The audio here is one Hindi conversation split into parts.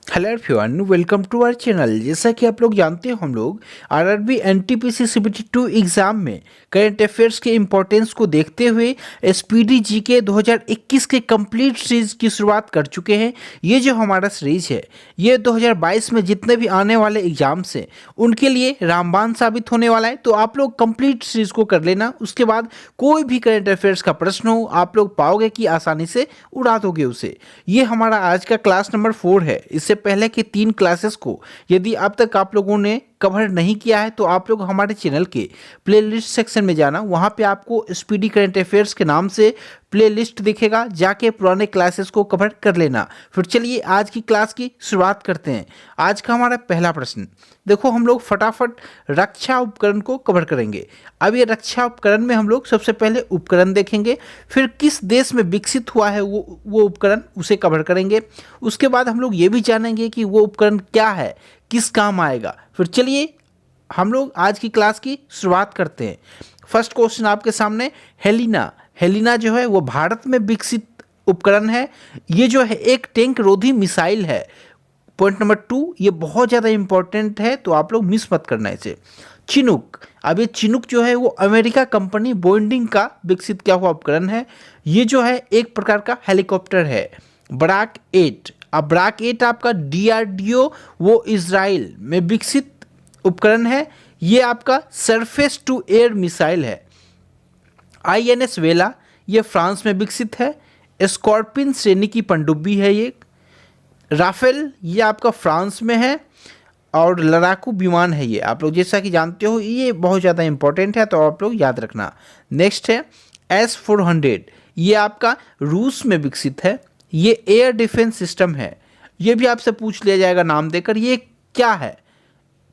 Hello everyone, welcome to our channel. जैसा कि आप लोग जानते हो, हम लोग आरआरबी एनटीपीसी सीबीटी 2 एग्जाम में करंट अफेयर्स के इम्पोर्टेंस को देखते हुए एसपीडी जीके 2021 के कंप्लीट सीरीज की शुरुआत कर चुके हैं। ये जो हमारा सीरीज है, ये 2022 में जितने भी आने वाले एग्जाम्स हैं उनके लिए रामबाण साबित होने वाला है। तो आप लोग कंप्लीट सीरीज को कर लेना, उसके बाद कोई भी करंट अफेयर्स का प्रश्न हो आप लोग पाओगे कि आसानी से उड़ा दोगे उसे। ये हमारा आज का क्लास नंबर 4 है। इससे पहले के 3 क्लासेस को यदि अब तक आप लोगों ने कवर नहीं किया है तो आप लोग हमारे चैनल के प्लेलिस्ट सेक्शन में जाना, वहाँ पे आपको स्पीडी करंट अफेयर्स के नाम से प्लेलिस्ट दिखेगा, जाके पुराने क्लासेस को कवर कर लेना। फिर चलिए आज की क्लास की शुरुआत करते हैं। आज का हमारा पहला प्रश्न देखो, हम लोग फटाफट रक्षा उपकरण को कवर करेंगे। अब ये रक्षा उपकरण में हम लोग सबसे पहले उपकरण देखेंगे, फिर किस देश में विकसित हुआ है वो उपकरण, उसे कवर करेंगे। उसके बाद हम लोग ये भी जानेंगे कि वो उपकरण क्या है, किस काम आएगा। फिर चलिए हम लोग आज की क्लास की शुरुआत करते हैं। फर्स्ट क्वेश्चन आपके सामने, हेलिना। हेलिना जो है वो भारत में विकसित उपकरण है। ये जो है एक टैंक रोधी मिसाइल है। पॉइंट नंबर 2, ये बहुत ज़्यादा इंपॉर्टेंट है तो आप लोग मिस मत करना इसे। चिनूक, अब ये चिनूक जो है वो अमेरिका कंपनी बोइंग का विकसित किया हुआ उपकरण है। ये जो है एक प्रकार का हेलीकॉप्टर है। ब्राक 8, अब ब्राक 8 आपका डीआरडीओ वो इजराइल में विकसित उपकरण है। ये आपका सरफेस टू एयर मिसाइल है। आईएनएस वेला, ये फ्रांस में विकसित है। स्कॉर्पिन श्रेणी की पनडुब्बी है ये। राफेल, ये आपका फ्रांस में है। और लड़ाकू विमान है ये, आप लोग जैसा कि जानते हो ये बहुत ज़्यादा इंपॉर्टेंट है तो आप लोग याद रखना। नेक्स्ट है S-400, ये आपका रूस में विकसित है। ये एयर डिफेंस सिस्टम है। ये भी आपसे पूछ लिया जाएगा नाम देकर ये क्या है,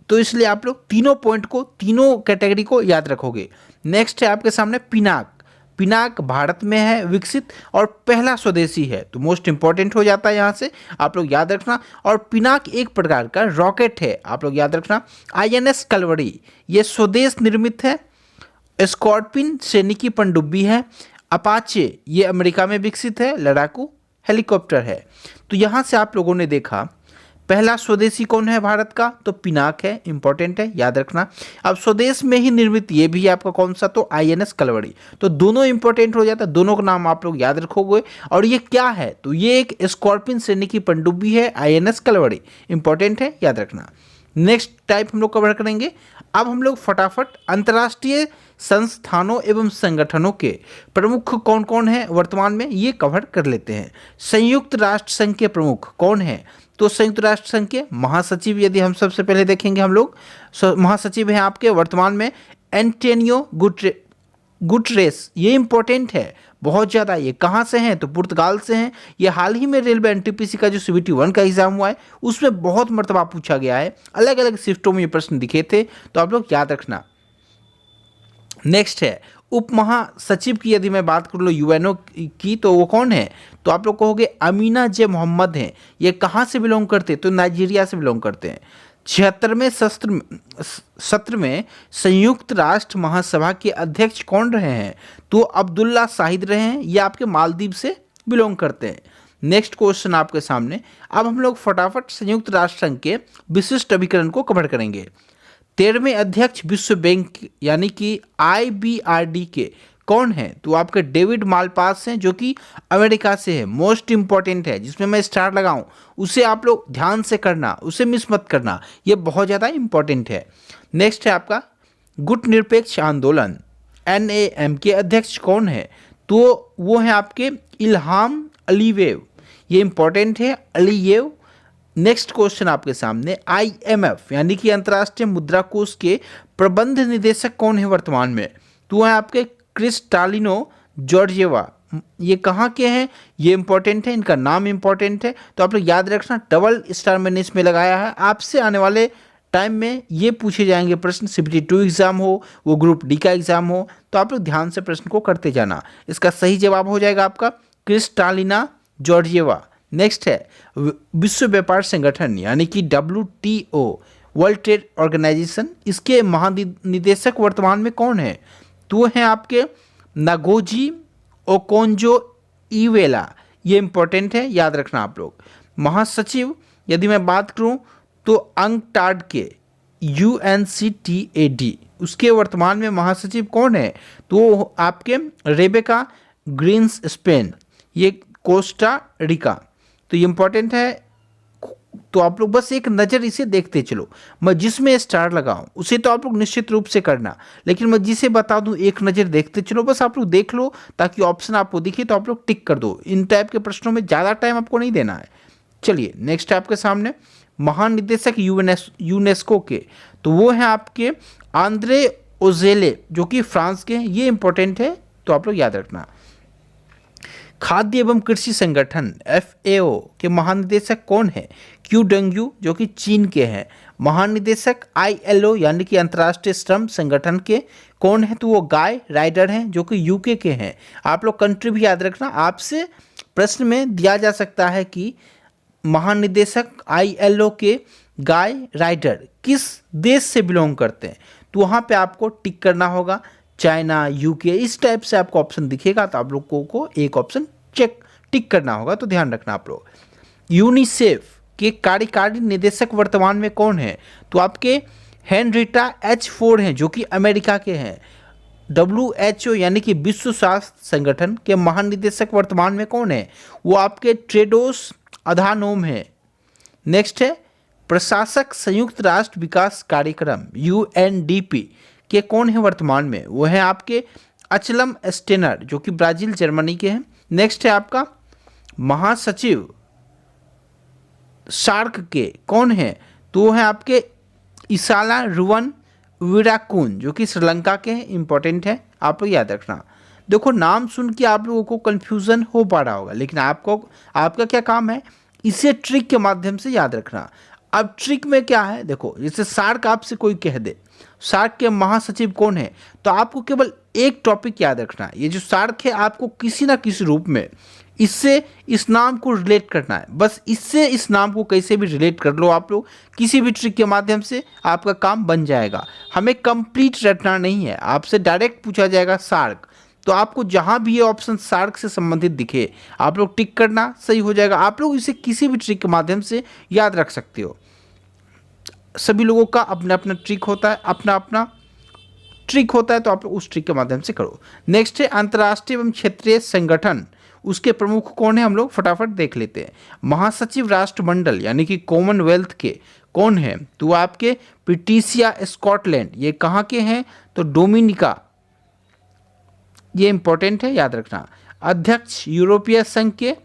तो इसलिए आप लोग तीनों पॉइंट को, तीनों कैटेगरी को याद रखोगे। नेक्स्ट है आपके सामने पिनाक। पिनाक भारत में है विकसित और पहला स्वदेशी है, तो मोस्ट इंपॉर्टेंट हो जाता है यहाँ से, आप लोग याद रखना। और पिनाक एक प्रकार का रॉकेट है, आप लोग याद रखना। आईएनएस कलवरी, ये स्वदेश निर्मित है। स्कॉर्पिन श्रेणी की पनडुब्बी है। अपाचे, ये अमेरिका में विकसित है, लड़ाकू हेलीकॉप्टर है। तो यहाँ से आप लोगों ने देखा पहला स्वदेशी कौन है भारत का, तो पिनाक है, इंपॉर्टेंट है, याद रखना। अब स्वदेश में ही निर्मित ये भी है आपका कौन सा, तो आईएनएस कलवरी। तो दोनों इंपॉर्टेंट हो जाता है, दोनों का नाम आप लोग याद रखोगे। और ये क्या है, तो ये एक स्कॉर्पिन श्रेणी की पनडुब्बी है, आईएनएस कलवरी, इंपॉर्टेंट है, याद रखना। नेक्स्ट टाइप हम लोग कवर करेंगे। अब हम लोग फटाफट अंतर्राष्ट्रीय संस्थानों एवं संगठनों के प्रमुख कौन कौन है वर्तमान में, ये कवर कर लेते हैं। संयुक्त राष्ट्र संघ के प्रमुख कौन है, तो संयुक्त राष्ट्र संघ के महासचिव यदि हम सबसे पहले देखेंगे हम लोग, महासचिव हैं आपके वर्तमान में एंटोनियो गुटरेस। ये इंपॉर्टेंट है बहुत ज़्यादा। ये कहाँ से हैं, तो पुर्तगाल से हैं। ये हाल ही में रेलवे एनटीपीसी का जो सीबीटी 1 का एग्जाम हुआ है उसमें बहुत मरतबा पूछा गया है, अलग अलग शिफ्टों में ये प्रश्न दिखे थे, तो आप लोग याद रखना। नेक्स्ट है उप महासचिव की, यदि मैं बात कर लो यूएनओ की, तो वो कौन है, तो आप लोग कहोगे अमीना जे मोहम्मद हैं। ये कहाँ से बिलोंग करते हैं, तो नाइजीरिया से बिलोंग करते हैं। 76वें सत्र में संयुक्त राष्ट्र महासभा के अध्यक्ष कौन रहे हैं, तो अब्दुल्ला शाहिद रहे हैं। ये आपके मालदीव से बिलोंग करते हैं। नेक्स्ट क्वेश्चन आपके सामने। अब हम लोग फटाफट संयुक्त राष्ट्र संघ के विशिष्ट अभिकरण को कवर करेंगे। 13वें अध्यक्ष विश्व बैंक यानी कि IBRD के कौन है, तो आपके डेविड मालपास हैं, जो कि अमेरिका से है। मोस्ट इंपॉर्टेंट है, जिसमें मैं स्टार लगाऊं उसे आप लोग ध्यान से करना, उसे मिस मत करना, ये बहुत ज़्यादा इंपॉर्टेंट है। नेक्स्ट है आपका गुट निरपेक्ष आंदोलन NAM के अध्यक्ष कौन है, तो वो हैं आपके इल्हाम अलीवेव। ये इंपॉर्टेंट है, अलीयेव। नेक्स्ट क्वेश्चन आपके सामने, IMF यानी कि अंतर्राष्ट्रीय मुद्रा कोष के प्रबंध निदेशक कौन है वर्तमान में, तो है आपके क्रिस्टालिनो जॉर्जिएवा। ये कहाँ के हैं, ये इंपॉर्टेंट है, इनका नाम इंपॉर्टेंट है, तो आप लोग याद रखना। डबल स्टार मैंने इसमें लगाया है। आपसे आने वाले टाइम में ये पूछे जाएंगे प्रश्न, सीबीटी 2 एग्जाम हो, वो ग्रुप डी का एग्जाम हो, तो आप लोग ध्यान से प्रश्न को करते जाना। इसका सही जवाब हो जाएगा आपका क्रिस्टालिना जॉर्जिएवा। नेक्स्ट है विश्व व्यापार संगठन यानी कि WTO, वर्ल्ड ट्रेड ऑर्गेनाइजेशन, इसके महानिदेशक वर्तमान में कौन है, तो हैं आपके नागोजी ओकोंजो इवेला। ये इंपॉर्टेंट है, याद रखना आप लोग। महासचिव यदि मैं बात करूं तो अंकटाड के UNCTAD उसके वर्तमान में महासचिव कौन है? तो आपके रेबेका ग्रीन्स स्पेन, ये कोस्टा रिका। तो ये इंपॉर्टेंट है, तो आप लोग बस एक नज़र इसे देखते चलो। मैं जिसमें स्टार लगाऊं उसे तो आप लोग निश्चित रूप से करना, लेकिन मैं जिसे बता दूं एक नज़र देखते चलो, बस आप लोग देख लो ताकि ऑप्शन आपको दिखे तो आप लोग टिक कर दो। इन टाइप के प्रश्नों में ज़्यादा टाइम आपको नहीं देना है। चलिए नेक्स्ट आपके सामने महानिदेशक यूनेस्को के, तो वो हैं आपके आंद्रे ओजेले जो कि फ्रांस के हैं, ये इंपॉर्टेंट है तो आप लोग याद रखना। खाद्य एवं कृषि संगठन FAO के महानिदेशक कौन है? क्यू डंग्यू जो कि चीन के हैं। महानिदेशक ILO यानी कि अंतर्राष्ट्रीय श्रम संगठन के कौन है? तो वो गाय राइडर हैं जो कि UK के हैं। आप लोग कंट्री भी याद रखना, आपसे प्रश्न में दिया जा सकता है कि महानिदेशक ILO के गाय राइडर किस देश से बिलोंग करते हैं, तो वहाँ पे आपको टिक करना होगा, चाइना, UK, इस टाइप से आपको ऑप्शन दिखेगा तो आप लोगों को एक ऑप्शन टिक करना होगा, तो ध्यान रखना आप लोग। यूनिसेफ के कार्यकारी निदेशक वर्तमान में कौन है? तो आपके हेनरिटा H. हैं जो कि अमेरिका के हैं। WHO यानी कि विश्व स्वास्थ्य संगठन के महानिदेशक वर्तमान में कौन है? वो आपके ट्रेडोस अधानोम है। नेक्स्ट है प्रशासक संयुक्त राष्ट्र विकास कार्यक्रम UNDP के कौन है वर्तमान में? वो है आपके अचलम स्टेनर जो कि ब्राजील जर्मनी के हैं। नेक्स्ट है आपका महासचिव सार्क के कौन है? तो वो है आपके इसाला रुवन विराकुन जो कि श्रीलंका के हैं, इंपॉर्टेंट है, आप लोग याद रखना। देखो नाम सुन के आप लोगों को कंफ्यूजन हो पा रहा होगा, लेकिन आपका क्या काम है, इसे ट्रिक के माध्यम से याद रखना। अब ट्रिक में क्या है, देखो जैसे सार्क आपसे कोई कह दे सार्क के महासचिव कौन है, तो आपको केवल एक टॉपिक याद रखना है, ये जो सार्क है आपको किसी ना किसी रूप में इससे इस नाम को रिलेट करना है। बस इससे इस नाम को कैसे भी रिलेट कर लो आप लोग, किसी भी ट्रिक के माध्यम से आपका काम बन जाएगा। हमें कंप्लीट रटना नहीं है, आपसे डायरेक्ट पूछा जाएगा सार्क, तो आपको जहाँ भी ये ऑप्शन सार्क से संबंधित दिखे आप लोग टिक करना, सही हो जाएगा। आप लोग इसे किसी भी ट्रिक के माध्यम से याद रख सकते हो। सभी लोगों का अपना अपना ट्रिक होता है, अपना अपना ट्रिक होता है, तो आप लोग उस ट्रिक के माध्यम से करो। नेक्स्ट है अंतर्राष्ट्रीय एवं क्षेत्रीय संगठन, उसके प्रमुख कौन है, हम लोग फटाफट देख लेते हैं। महासचिव राष्ट्रमंडल यानी कि कॉमनवेल्थ के कौन है? तो आपके पिटीसिया स्कॉटलैंड, ये कहाँ के हैं? तो डोमिनिका, ये इंपॉर्टेंट है, याद रखना। अध्यक्ष यूरोपीय संघ के,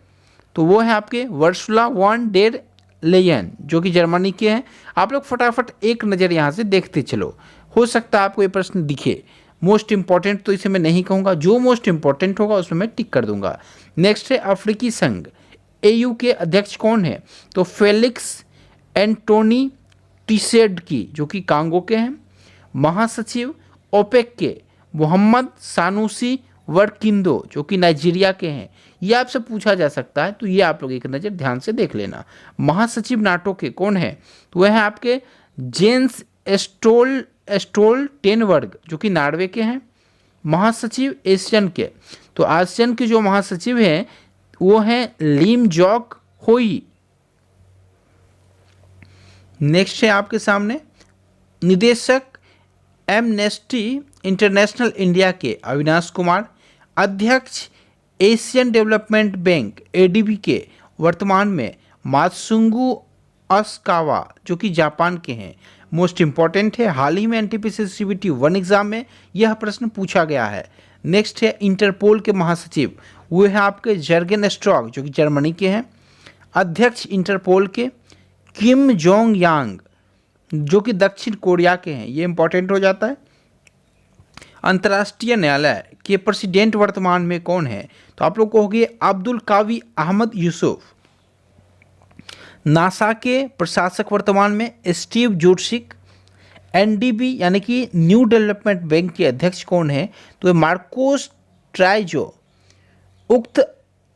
तो वो है आपके वर्सुला वॉन डेर लेयन जो कि जर्मनी के हैं। आप लोग फटाफट एक नज़र यहाँ से देखते चलो, हो सकता है आपको ये प्रश्न दिखे। मोस्ट इंपॉर्टेंट तो इसे मैं नहीं कहूँगा, जो मोस्ट इंपॉर्टेंट होगा उसमें मैं टिक कर दूंगा। नेक्स्ट है अफ्रीकी संघ AU के अध्यक्ष कौन है? तो फेलिक्स एंटोनी टिसेडकी जो कि कांगो के हैं। महासचिव ओपेक के मोहम्मद सानुसी वर्किंदो जो कि नाइजीरिया के हैं। ये आपसे पूछा जा सकता है, तो ये आप लोग एक नज़र ध्यान से देख लेना। महासचिव नाटो के कौन है? तो वह है आपके जेंस स्टोल्टेनबर्ग जो कि नॉर्वे के हैं। महासचिव एशियन के, तो आसियान के जो महासचिव हैं वो हैं लीम जॉक होई। नेक्स्ट है आपके सामने निदेशक एमनेस्टी इंटरनेशनल इंडिया के अविनाश कुमार। अध्यक्ष एशियन डेवलपमेंट बैंक ADB के वर्तमान में मात्सुंगु अस्कावा जो कि जापान के हैं। मोस्ट इंपॉर्टेंट है, हाल ही में NTPC CBT 1 एग्जाम में यह प्रश्न पूछा गया है। नेक्स्ट है इंटरपोल के महासचिव, वो है आपके जर्गेन स्ट्रॉक जो कि जर्मनी के हैं। अध्यक्ष इंटरपोल के किम जोंग यांग जो कि दक्षिण कोरिया के हैं, ये इंपॉर्टेंट हो जाता है। अंतर्राष्ट्रीय न्यायालय के प्रेसिडेंट वर्तमान में कौन है? तो आप लोग कहोगे अब्दुल कावी अहमद यूसुफ। नासा के प्रशासक वर्तमान में स्टीव जोर्सिक। NDB यानी कि न्यू डेवलपमेंट बैंक के अध्यक्ष कौन है? तो मार्कोस ट्राइजो। उक्त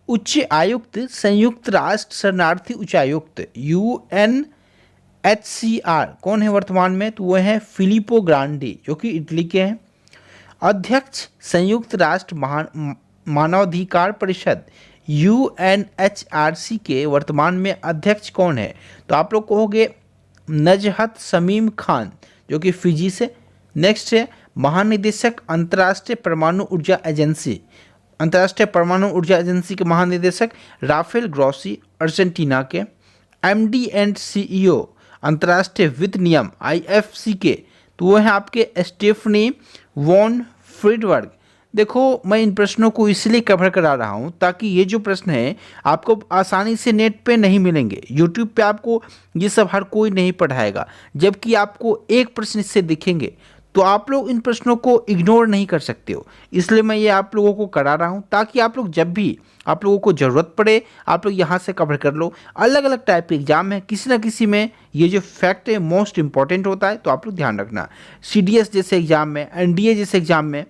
उच्च आयुक्त संयुक्त राष्ट्र शरणार्थी उच्चायुक्त UNHCR कौन है वर्तमान में? तो वह है फिलिपो ग्रांडी जो कि इटली के हैं। अध्यक्ष संयुक्त राष्ट्र मानवाधिकार परिषद UNHRC के वर्तमान में अध्यक्ष कौन है? तो आप लोग कहोगे नजहत शमीम खान, जो कि फिजी से। नेक्स्ट है महानिदेशक अंतर्राष्ट्रीय परमाणु ऊर्जा एजेंसी, अंतर्राष्ट्रीय परमाणु ऊर्जा एजेंसी के महानिदेशक राफेल ग्रॉसी, अर्जेंटीना के। MD एंड CEO अंतर्राष्ट्रीय वित्त नियम IFC के, तो वो है आपके स्टेफनी वॉन फ्रीडबर्ग। देखो, मैं इन प्रश्नों को इसलिए कवर करा रहा हूँ ताकि ये जो प्रश्न है आपको आसानी से नेट पे नहीं मिलेंगे। यूट्यूब पे आपको ये सब हर कोई नहीं पढ़ाएगा, जबकि आपको एक प्रश्न इससे दिखेंगे तो आप लोग इन प्रश्नों को इग्नोर नहीं कर सकते हो। इसलिए मैं ये आप लोगों को करा रहा हूँ ताकि आप लोग जब भी आप लोगों को ज़रूरत पड़े आप लोग यहाँ से कवर कर लो। अलग अलग टाइप के एग्जाम है, किसी ना किसी में ये जो फैक्ट है मोस्ट इंपॉर्टेंट होता है, तो आप लोग ध्यान रखना। CDS जैसे एग्जाम में, NDA जैसे एग्जाम में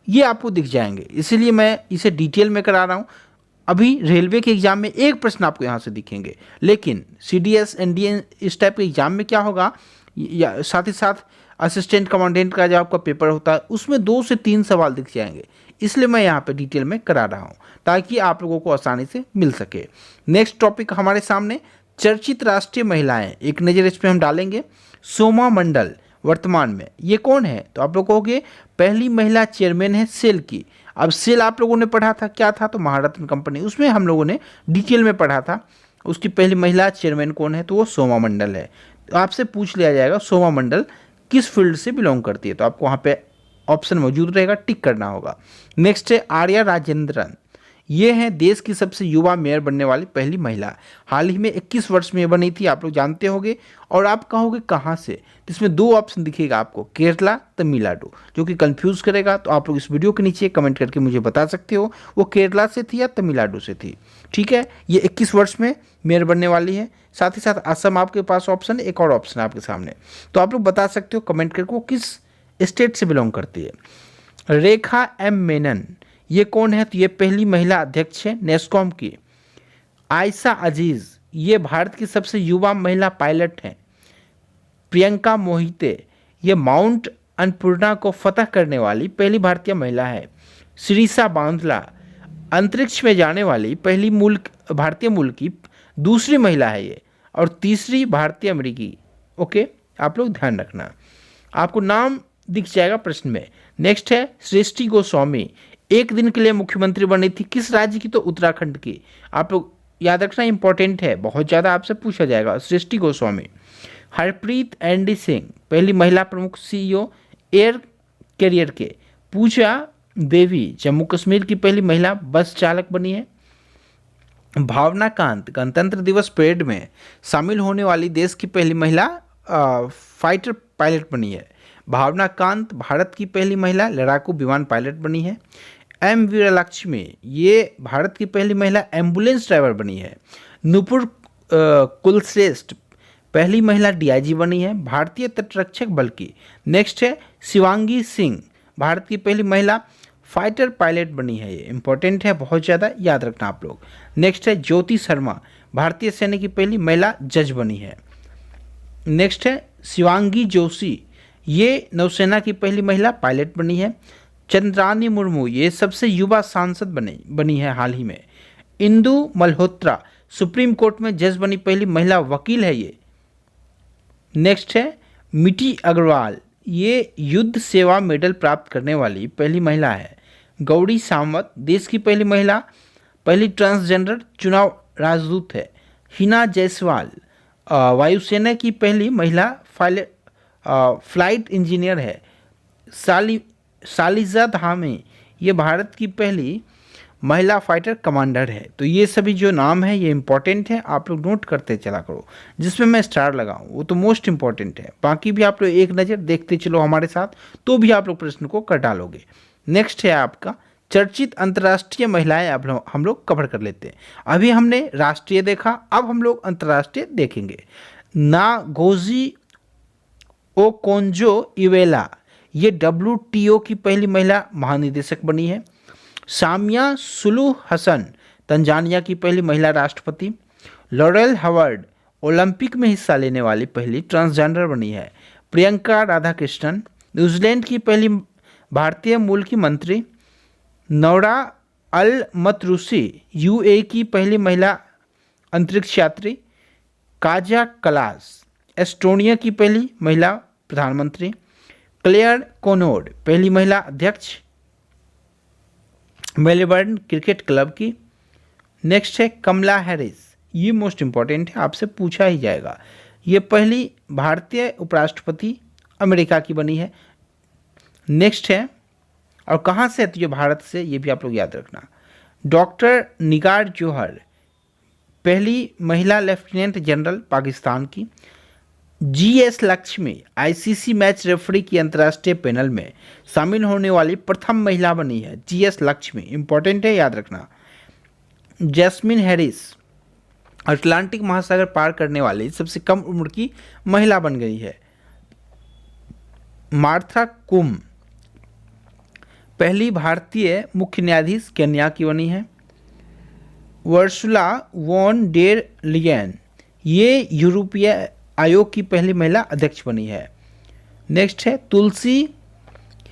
ये आपको दिख जाएंगे, इसीलिए मैं इसे डिटेल में करा रहा हूँ। अभी रेलवे के एग्जाम में एक प्रश्न आपको यहाँ से दिखेंगे, लेकिन CDS NDA इस टाइप के एग्जाम में क्या होगा, या साथ ही साथ असिस्टेंट कमांडेंट का जो आपका पेपर होता है उसमें 2 से 3 सवाल दिख जाएंगे। इसलिए मैं यहाँ पे डिटेल में करा रहा हूँ ताकि आप लोगों को आसानी से मिल सके। नेक्स्ट टॉपिक हमारे सामने चर्चित राष्ट्रीय महिलाएं, एक नज़र इस पर हम डालेंगे। सोमा मंडल वर्तमान में ये कौन है? तो आप लोग कहोगे पहली महिला चेयरमैन है सेल की। अब सेल आप लोगों ने पढ़ा था, क्या था? तो महारत्न कंपनी, उसमें हम लोगों ने डिटेल में पढ़ा था। उसकी पहली महिला चेयरमैन कौन है? तो वो सोमा मंडल है। तो आपसे पूछ लिया जाएगा सोमा मंडल किस फील्ड से बिलोंग करती है, तो आपको वहाँ पे ऑप्शन मौजूद रहेगा, टिक करना होगा। नेक्स्ट है आर्या राजेंद्रन, ये हैं देश की सबसे युवा मेयर बनने वाली पहली महिला। हाल ही में 21 वर्ष में बनी थी, आप लोग जानते होंगे। और आप कहोगे कहाँ से, तो इसमें 2 ऑप्शन दिखेगा आपको, केरला, तमिलनाडु, जो कि कंफ्यूज करेगा। तो आप लोग इस वीडियो के नीचे कमेंट करके मुझे बता सकते हो वो केरला से थी या तमिलनाडु से थी। ठीक है, ये 21 वर्ष में मेयर बनने वाली है। साथ ही साथ असम आपके पास ऑप्शन, एक और ऑप्शन आपके सामने, तो आप लोग बता सकते हो कमेंट करके वो किस स्टेट से बिलोंग करती है। रेखा M मेनन, ये कौन है? तो ये पहली महिला अध्यक्ष है नेस्कॉम की। आयशा अजीज, ये भारत की सबसे युवा महिला पायलट हैं। प्रियंका मोहिते, ये माउंट अन्नपूर्णा को फतह करने वाली पहली भारतीय महिला है। श्रीषा बांदला, अंतरिक्ष में जाने वाली पहली भारतीय मूल की दूसरी महिला है ये, और तीसरी भारतीय अमेरिकी। ओके, आप लोग ध्यान रखना, आपको नाम दिख जाएगा प्रश्न में। नेक्स्ट है सृष्टि गोस्वामी, एक दिन के लिए मुख्यमंत्री बनी थी, किस राज्य की? तो उत्तराखंड की। आप लोग याद रखना, इंपॉर्टेंट है, बहुत ज़्यादा आपसे पूछा जाएगा। सृष्टि गोस्वामी। हरप्रीत एंडी सिंह, पहली महिला प्रमुख CEO एयर कैरियर के। पूजा देवी, जम्मू कश्मीर की पहली महिला बस चालक बनी है। भावना कांत, गणतंत्र दिवस परेड में शामिल होने वाली देश की पहली महिला फाइटर पायलट बनी है। भावना कांत भारत की पहली महिला लड़ाकू विमान पायलट बनी है। M वीरलक्ष्मी, ये भारत की पहली महिला एम्बुलेंस ड्राइवर बनी है। नुपुर कुलश्रेष्ठ, पहली महिला DIG बनी है भारतीय तटरक्षक बल की। नेक्स्ट है शिवांगी सिंह, भारत की पहली महिला फाइटर पायलट बनी है। ये इंपॉर्टेंट है, बहुत ज़्यादा याद रखना आप लोग। नेक्स्ट है ज्योति शर्मा, भारतीय सेना की पहली महिला जज बनी है। नेक्स्ट है शिवांगी जोशी, ये नौसेना की पहली महिला पायलट बनी है। चंद्रानी मुर्मू, ये सबसे युवा सांसद बनी है हाल ही में। इंदु मल्होत्रा, सुप्रीम कोर्ट में जज बनी पहली महिला वकील है ये। नेक्स्ट है मिटी अग्रवाल, ये युद्ध सेवा मेडल प्राप्त करने वाली पहली महिला है। गौरी सावंत, देश की पहली महिला, पहली ट्रांसजेंडर चुनाव राजदूत है। हिना जायसवाल, वायुसेना की पहली महिला फ्लाइट इंजीनियर है। शालिजा धामी, ये भारत की पहली महिला फाइटर कमांडर है। तो ये सभी जो नाम है ये इंपॉर्टेंट है, आप लोग नोट करते चला करो। जिसमें मैं स्टार लगाऊं वो तो मोस्ट इंपॉर्टेंट है, बाकी भी आप लोग एक नज़र देखते चलो हमारे साथ, तो भी आप लोग प्रश्न को कर डालोगे। नेक्स्ट है आपका चर्चित अंतर्राष्ट्रीय महिलाएं, अब हम लोग कवर कर लेते हैं। अभी हमने राष्ट्रीय देखा, अब हम लोग अंतर्राष्ट्रीय देखेंगे। नागोजी ओकोंजो इवेला, ये WTO की पहली महिला महानिदेशक बनी है। सामिया सुलूह हसन, तंजानिया की पहली महिला राष्ट्रपति। लॉरेल हवर्ड, ओलंपिक में हिस्सा लेने वाली पहली ट्रांसजेंडर बनी है। प्रियंका राधाकृष्णन, न्यूजीलैंड की पहली भारतीय मूल की मंत्री। नौरा अल मतरूसी यूए की पहली महिला अंतरिक्ष यात्री। काजा कलास एस्टोनिया की पहली महिला प्रधानमंत्री। क्लेयर कोनोड पहली महिला अध्यक्ष मेलबर्न क्रिकेट क्लब की। नेक्स्ट है कमला हैरिस, ये मोस्ट इम्पॉर्टेंट है, आपसे पूछा ही जाएगा। ये पहली भारतीय उपराष्ट्रपति अमेरिका की बनी है। नेक्स्ट है, और कहाँ से है तो ये भारत से, ये भी आप लोग याद रखना। डॉक्टर निगार जौहर पहली महिला लेफ्टिनेंट जनरल पाकिस्तान की। GS Lakshmi ICC match referee की अंतर्राष्ट्रीय पैनल में शामिल होने वाली प्रथम महिला बनी है। जीएस लक्ष्मी इंपॉर्टेंट है, याद रखना। जैस्मिन हैरिस अटलांटिक महासागर पार करने वाली सबसे कम उम्र की महिला बन गई है। मार्था कुम पहली भारतीय मुख्य न्यायाधीश केन्या की बनी है। वर्सुला वॉन डेर लियन ये यूरोपीय आयोग की पहली महिला अध्यक्ष बनी है। नेक्स्ट है तुलसी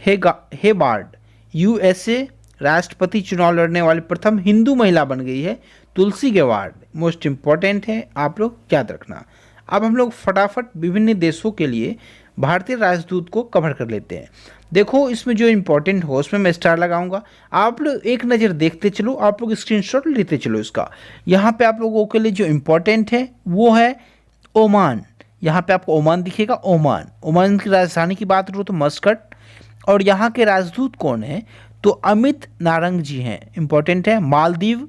हेबार्ड यूएसए राष्ट्रपति चुनाव लड़ने वाली प्रथम हिंदू महिला बन गई है। तुलसी गेवार्ड मोस्ट इम्पॉर्टेंट है, आप लोग याद रखना। अब हम लोग फटाफट विभिन्न देशों के लिए भारतीय राजदूत को कवर कर लेते हैं। देखो इसमें जो इम्पोर्टेंट हो उसमें मैं स्टार लगाऊंगा, आप लोग एक नज़र देखते चलो, आप लोग स्क्रीनशॉट लेते चलो इसका। यहाँ पे आप लोगों के लिए जो इम्पोर्टेंट है वो है ओमान। यहाँ पे आपको ओमान दिखेगा, ओमान। ओमान की राजधानी की बात करो तो मस्कट। और यहाँ के राजदूत कौन है तो अमित नारंग जी हैं, इम्पोर्टेंट है। मालदीव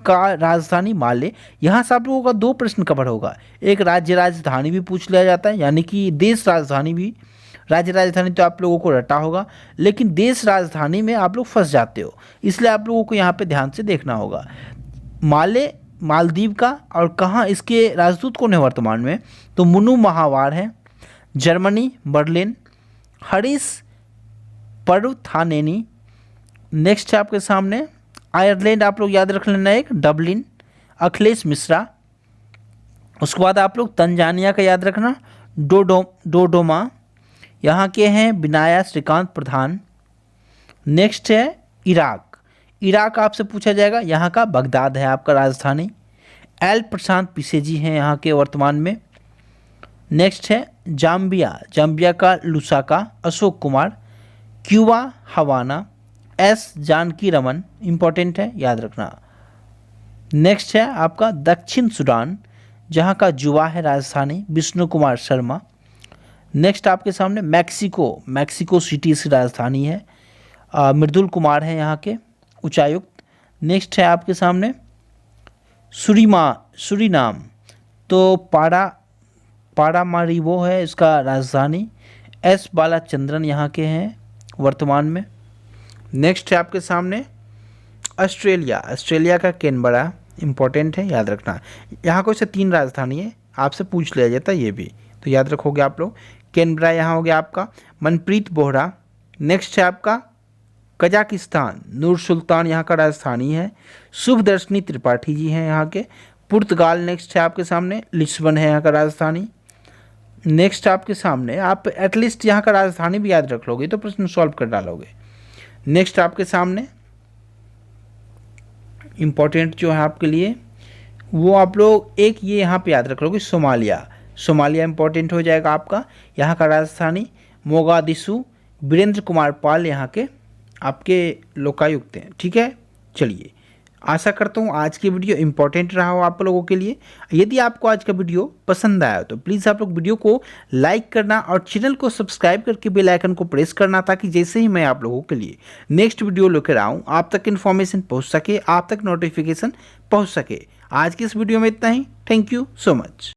का राजधानी माले। यहाँ से आप लोगों का 2 प्रश्न कवर होगा, एक राज्य राजधानी भी पूछ लिया जाता है, यानी कि देश राजधानी भी। राज्य राजधानी तो आप लोगों को रटा होगा, लेकिन देश राजधानी में आप लोग फंस जाते हो, इसलिए आप लोगों को यहाँ पे ध्यान से देखना होगा। माले मालदीव का, और कहाँ इसके राजदूत कौन है वर्तमान में तो मुनु महावार है। Germany Berlin. Harish Parvathaneni. Next है आपके सामने आयरलैंड, आप लोग याद रख लेना, एक डबलिन। अखिलेश मिश्रा। उसके बाद आप लोग तंजानिया का याद रखना, डोडोमा। यहाँ के हैं बिनाया श्रीकांत प्रधान। नेक्स्ट है इराक। इराक आपसे पूछा जाएगा, यहाँ का बगदाद है आपका राजधानी। एल प्रशांत पिसेजी हैं यहाँ के वर्तमान में। नेक्स्ट है जाम्बिया, जाम्बिया का Lusaka Ashok Kumar. Cuba Havana S Janaki Raman, important है, याद रखना। नेक्स्ट है आपका दक्षिण सूडान, जहाँ का जुबा है राजधानी, विष्णु कुमार शर्मा। नेक्स्ट आपके सामने मैक्सिको, मैक्सिको सिटी से राजधानी है, मृदुल कुमार है यहाँ के उच्चायुक्त। नेक्स्ट है आपके सामने सुरीनाम, तो पारामारिबो है इसका राजधानी। एस बालाचंद्रन यहाँ के हैं वर्तमान में। नेक्स्ट है आपके सामने ऑस्ट्रेलिया, ऑस्ट्रेलिया का कैनबरा, इम्पोर्टेंट है, याद रखना। यहाँ को से 3 राजधानी है, आपसे पूछ लिया जाता है ये भी, तो याद रखोगे आप लोग। कैनबरा यहाँ हो गया आपका। मनप्रीत बोहरा। नेक्स्ट है आपका कजाकिस्तान, नूर सुल्तान यहाँ का राजधानी है। शुभदर्शनी त्रिपाठी जी हैं यहाँ के। पुर्तगाल नेक्स्ट है आपके सामने, लिस्बन है यहाँ का राजधानी। नेक्स्ट आपके सामने, आप एटलीस्ट यहाँ का राजधानी भी याद रख लोगे तो प्रश्न सॉल्व कर डालोगे। नेक्स्ट आपके सामने इम्पोर्टेंट जो है आपके लिए वो आप लोग एक ये यहाँ पे याद रख लोगे, सोमालिया। सोमालिया इंपॉर्टेंट हो जाएगा आपका। यहाँ का राजधानी मोगादिशु। वीरेंद्र कुमार पाल यहाँ के आपके लोकायुक्त हैं, ठीक है। चलिए, आशा करता हूँ आज की वीडियो इंपॉर्टेंट रहा हो आप लोगों के लिए। यदि आपको आज का वीडियो पसंद आया तो प्लीज़ आप लोग वीडियो को लाइक करना और चैनल को सब्सक्राइब करके बेल आइकन को प्रेस करना, ताकि जैसे ही मैं आप लोगों के लिए नेक्स्ट वीडियो लेकर आऊँ आप तक इन्फॉर्मेशन पहुँच सके, आप तक नोटिफिकेशन पहुँच सके। आज की इस वीडियो में इतना ही। Thank you so much.